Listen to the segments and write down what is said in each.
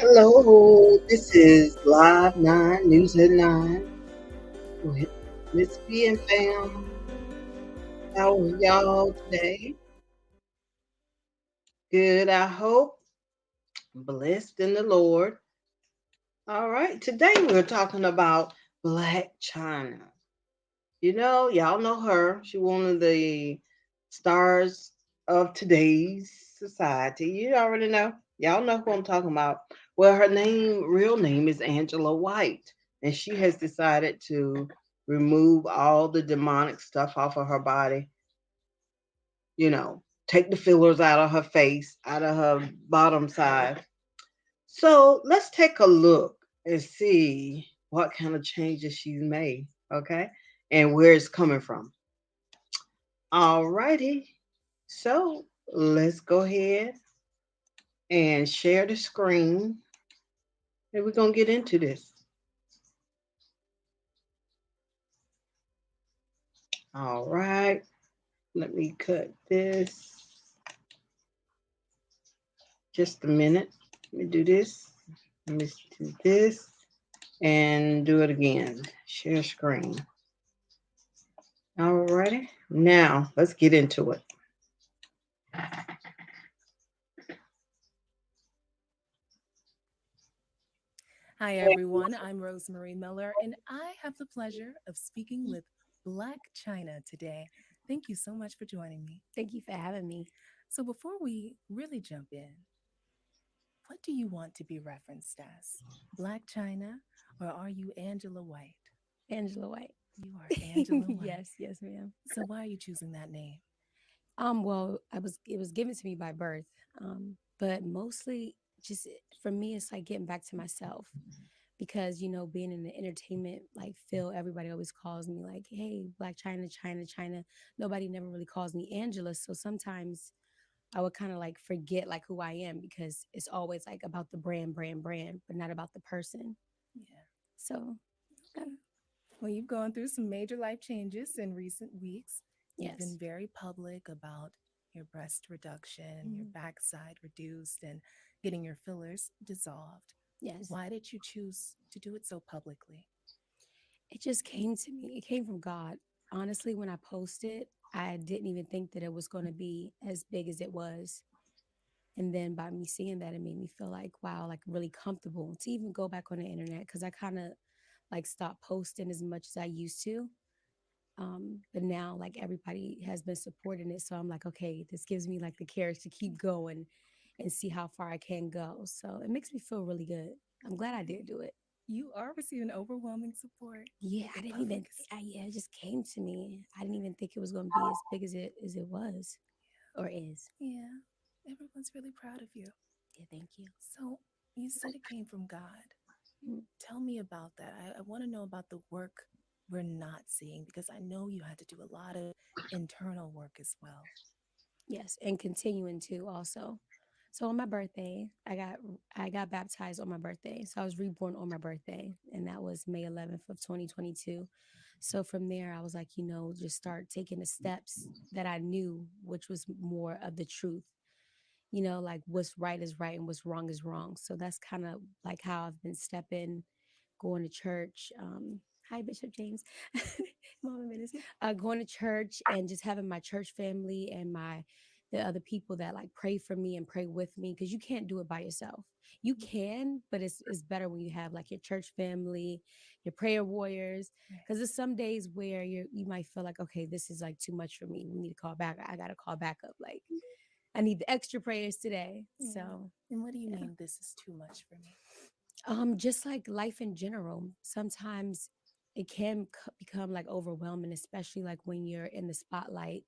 Hello, this is Live 9 News at 9 with Miss B and Fam. How are y'all today? Good, I hope. Blessed in the Lord. All right, today we're talking about Black China. Y'all know her. She's one of the stars of today's society. You already know. Y'all know who I'm talking about. Well, her real name is Angela White, and she has decided to remove all the demonic stuff off of her body. Take the fillers out of her face, out of her bottom side. So let's take a look and see what kind of changes she's made, okay? And where it's coming from. All righty. So let's go ahead and share the screen. And we're going to get into this. All right. Let me cut this. Just a minute. Let me do this. Let me do this. And do it again. Share screen. All righty. Now let's get into it. Hi, everyone. I'm Rosemary Miller, and I have the pleasure of speaking with Black China today. Thank you so much for joining me. Thank you for having me. So, before we really jump in, what do you want to be referenced as? Black China, or are you Angela White? Angela White. You are Angela White. Yes, ma'am. So, why are you choosing that name? Well, it was given to me by birth. But mostly just for me it's like getting back to myself because being in the entertainment like field, everybody always calls me like, "Hey, Black China, China, China." Nobody never really calls me Angela, so sometimes I would kind of like forget like who I am because it's always like about the brand, but not about the person. Yeah. So, uh, Well, you've gone through some major life changes in recent weeks. You've been yes. very public about your breast reduction, your Mhm. backside reduced, and getting your fillers dissolved. Yes. Why did you choose to do it so publicly? It just came to me. It came from God. Honestly, when I posted, I didn't even think that it was going to be as big as it was. And then by me seeing that, it made me feel like, wow, like really comfortable to even go back on the internet because I kind of like stopped posting as much as I used to. But now, like everybody has been supporting it. So I'm like, okay, this gives me like the courage to keep going and see how far I can go. So it makes me feel really good. I'm glad I did do it. You are receiving overwhelming support. Yeah, I The didn't public even. is, Yeah, it just came to me. I didn't even think it was going to be as big as it was, or is. yeah, everyone's really proud of you. Yeah, thank you. So, you said it came from God. Mm. Tell me about that. I want to know about the work we're not seeing because I know you had to do a lot of internal work as well. Yes, and continuing to also. So on my birthday, I got baptized on my birthday. So I was reborn on my birthday, and that was May 11th of 2022. So from there, I was like, just start taking the steps that I knew, which was more of the truth. Like what's right is right and what's wrong is wrong. So that's kind of like how I've been stepping, going to church. Hi, Bishop James, Mama Menace. Going to church and just having my church family and the other people that like pray for me and pray with me because you can't do it by yourself. You can, but it's better when you have like your church family, your prayer warriors. Right. Because there's some days where you might feel like, okay, this is like too much for me. We need to call back. I gotta call back up. Like I need the extra prayers today. Yeah. So And what do you yeah. mean this is too much for me? Just like life in general, sometimes it can become like overwhelming, especially like when you're in the spotlight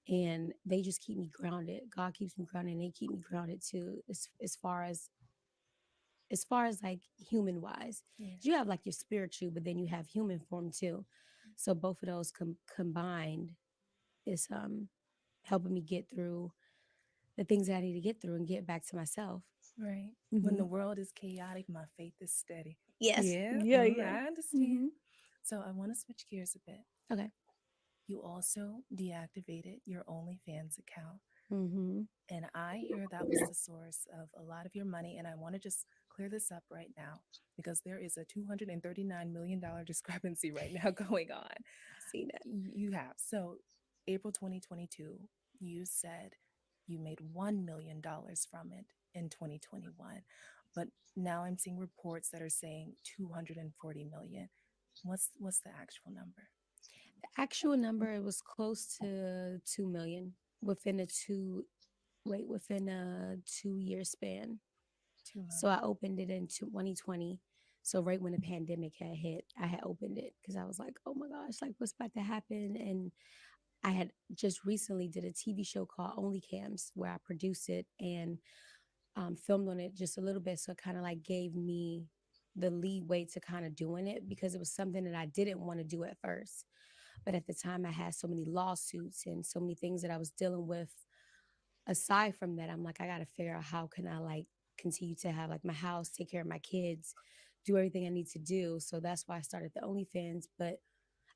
and they just keep me grounded. God keeps me grounded and they keep me grounded too, as far as like human wise. Yeah. You have like your spiritual, but then you have human form too. So both of those combined is helping me get through the things that I need to get through and get back to myself. Right. When Hmm. the world is chaotic, my faith is steady. Yes. Yeah, Yeah. Yeah. I understand. Hmm. So I want to switch gears a bit. Okay. You also deactivated your OnlyFans account. Hmm. And I hear that was the source of a lot of your money. And I want to just clear this up right now because there is a $239 million discrepancy right now going on. I see that. You have. So, April 2022, you said you made $1 million from it in 2021. But now I'm seeing reports that are saying 240 million. What's the actual number? The actual number, it was close to 2 million within a two within a 2 year span. 2 So million. I opened it in 2020. So right when the pandemic had hit, I had opened it because I was like, oh my gosh, like what's about to happen? And I had just recently did a TV show called Only Cams where I produced it and filmed on it just a little bit. So it kind of like gave me the leeway to kind of doing it because it was something that I didn't want to do at first. But at the time, I had so many lawsuits and so many things that I was dealing with. Aside from that, I'm like, I got to figure out how can I like continue to have like my house, take care of my kids, do everything I need to do. So that's why I started the OnlyFans. But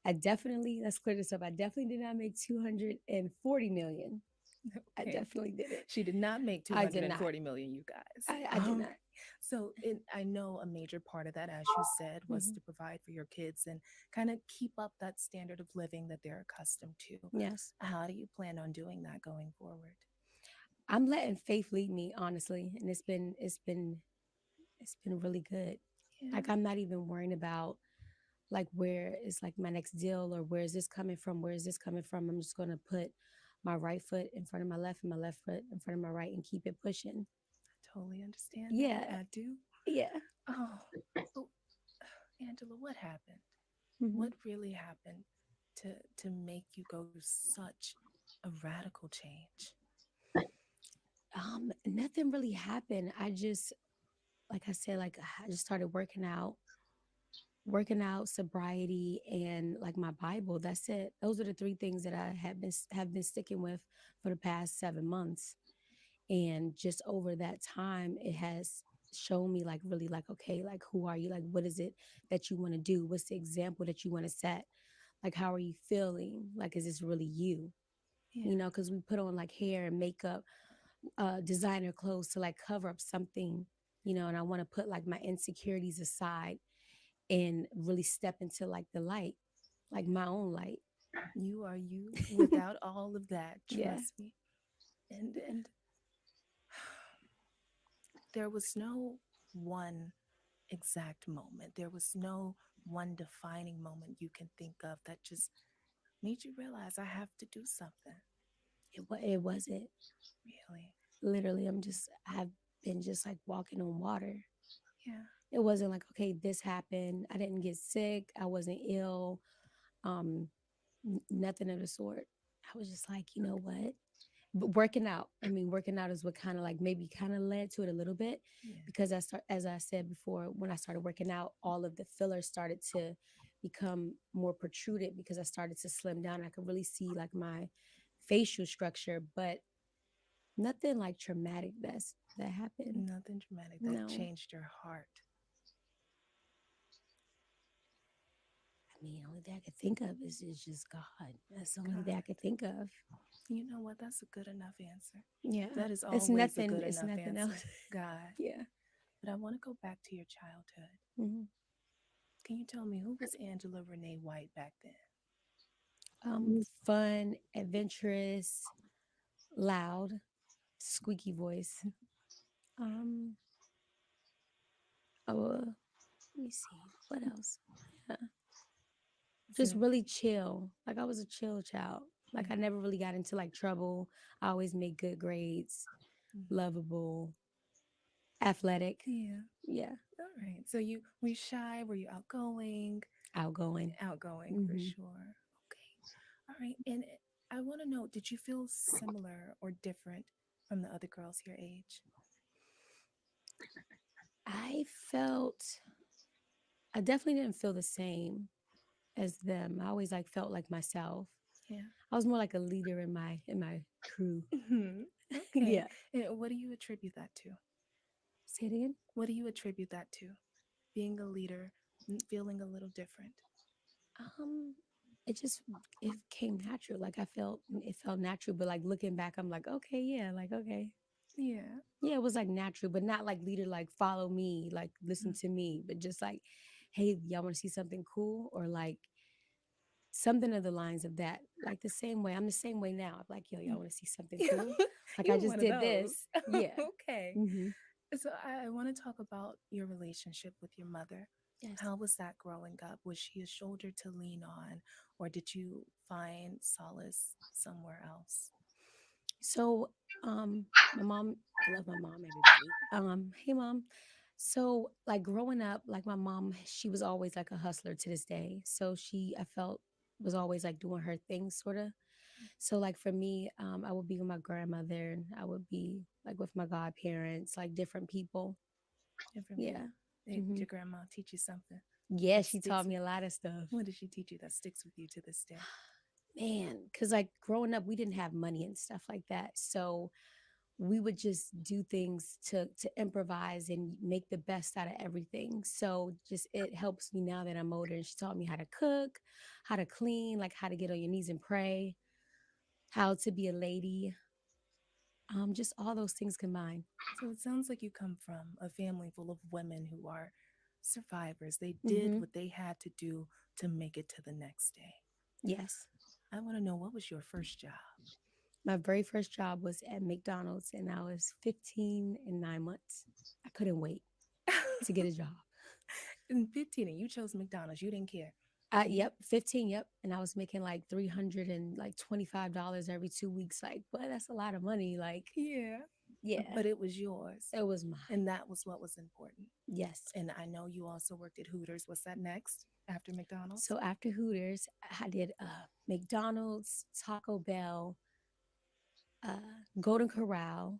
I definitely, let's clear this up. I definitely did not make 240 million. I Okay. definitely didn't. She did not make I did not. 240 million, you guys. I did not. So I know a major part of that, as you said, was Mhm. to provide for your kids and kind of keep up that standard of living that they're accustomed to. Yes. How do you plan on doing that going forward? I'm letting faith lead me, honestly. And it's been really good. Yeah, Like I'm not even worrying about like where is like my next deal or where is this coming from? Where is this coming from? I'm just gonna put my right foot in front of my left and my left foot in front of my right and keep it pushing. I totally understand that. Yeah. I do. Yeah. Oh, oh, Angela, what happened? Hmm. What really happened to make you go through such a radical change? Nothing really happened. I just like I said, like I just started working out, sobriety, and like my Bible. That's it. Those are the three things that I have been sticking with for the past 7 months. And just over that time, it has shown me like really like okay, like who are you? Like what is it that you want to do? What's the example that you want to set? Like how are you feeling? Like is this really you? Yeah, You know, because we put on like hair and makeup, designer clothes to like cover up something. You know, and I want to put like my insecurities aside and really step into like the light, like my own light. you are you without all of that. Yeah. Trust me. And there was no one exact moment. There was no one defining moment you can think of that just made you realize I have to do something. It wasn't Really? literally. I've been just like walking on water. Yeah. It wasn't like, okay, this happened. I didn't get sick. I wasn't ill. Um, Nothing of the sort. I was just like, you know what? But working out. I mean, working out is what kind of like maybe kind of led to it a little bit Yeah. because as I said before, when I started working out, all of the fillers started to become more protruded because I started to slim down. I could really see like my facial structure, but nothing like traumatic that happened. Nothing dramatic that No. changed your heart. I mean, the only thing I could think of is just God. That's the only thing I God. could think of. You know what? That's a good enough answer. Yeah. That is always a good It's enough nothing answer. else. God. Yeah. But I want to go back to your childhood. Hmm. Can you tell me who was Angela Renee White back then? Fun, adventurous, loud, squeaky voice. Um, let me see. What else? Yeah. Is Just it? really chill. Like I was a chill child. Like Yeah. I never really got into like trouble. I always made good grades, Mhm. lovable, athletic. Yeah. Yeah. All right. So you were you shy? Were you outgoing? Outgoing. Outgoing for Hmm. sure. Okay. All right. And I want to know, did you feel similar or different from the other girls your age? I felt, I definitely didn't feel the same as them. I always like felt like myself. Yeah. I was more like a leader in my crew. Hmm. Okay. Yeah. And what do you attribute that to? Say it again. What do you attribute that to? Being a leader, feeling a little different. Um, it just it came natural. Like I felt it felt natural, but like looking back, I'm like, okay, yeah, like okay. Yeah. Yeah, it was like natural, but not like leader, like follow me, like listen Mm. to me, but just like, hey, y'all want to see something cool, or like something of the lines of that. Like the same way, I'm the same way now. I'm like, yo, y'all want to see something cool? Like I You're just one of did those. this. Yeah. Okay. Mm-hmm. So I want to talk about your relationship with your mother. Yes. How was that growing up? Was she a shoulder to lean on, or did you find solace somewhere else? So, my mom, I love my mom, everybody. Hey mom. So, like growing up, like my mom, she was always like a hustler to this day. So she, I felt, was always like doing her thing, sort of. So, like for me, I would be with my grandmother, and I would be like with my godparents, like different people. Different Yeah. people. Did Hmm. your grandma teach you something Yeah, that she taught sticks me with a lot of stuff. What did she teach you that sticks with you to this day? Man, because like growing up, we didn't have money and stuff like that. So we would just do things to improvise and make the best out of everything. So just it helps me now that I'm older. And she taught me how to cook, how to clean, like how to get on your knees and pray, how to be a lady. Just all those things combined. So it sounds like you come from a family full of women who are survivors. They did Hmm. what they had to do to make it to the next day. Yes. I want to know, what was your first job? My very first job was at McDonald's, and I was 15 and 9 months. I couldn't wait to get a job. In 15, and you chose McDonald's. You didn't care. You, Yep, 15, yep. And I was making like 300 and like $25 every 2 weeks. Like, but that's a lot of money. Like, yeah. yeah, But it was yours. it was mine. And that was what was important. Yes. And I know you also worked at Hooters. What's that next after McDonald's? So after Hooters, I did McDonald's, Taco Bell, Golden Corral,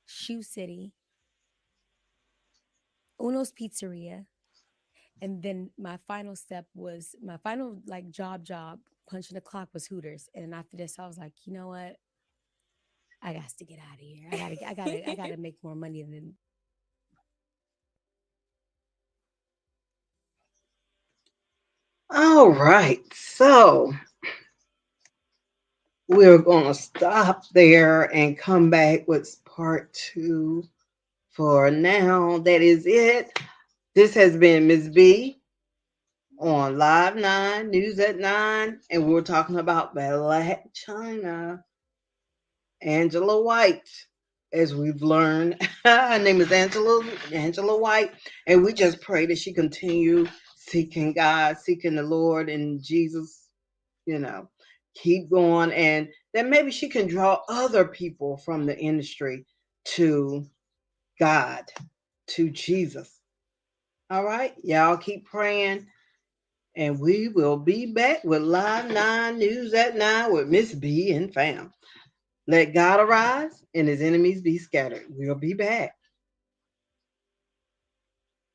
Shoe City, Uno's Pizzeria. And then my final step was my final like job, punching the clock was Hooters. And after this, I was like, you know what? I got to get out of here. I gotta make more money than. All right. So we're going to stop there and come back with part two. For now, that is it. This has been Ms. B on Live 9, News at 9, and we're talking about Black China. Angela White, as we've learned. Her name is Angela White, and we just pray that she continue seeking God, seeking the Lord and Jesus, you know, keep going, and that maybe she can draw other people from the industry to God, to Jesus. All right, y'all keep praying, and we will be back with Live 9 News at 9 with Miss B and fam. Let God arise and his enemies be scattered. We'll be back.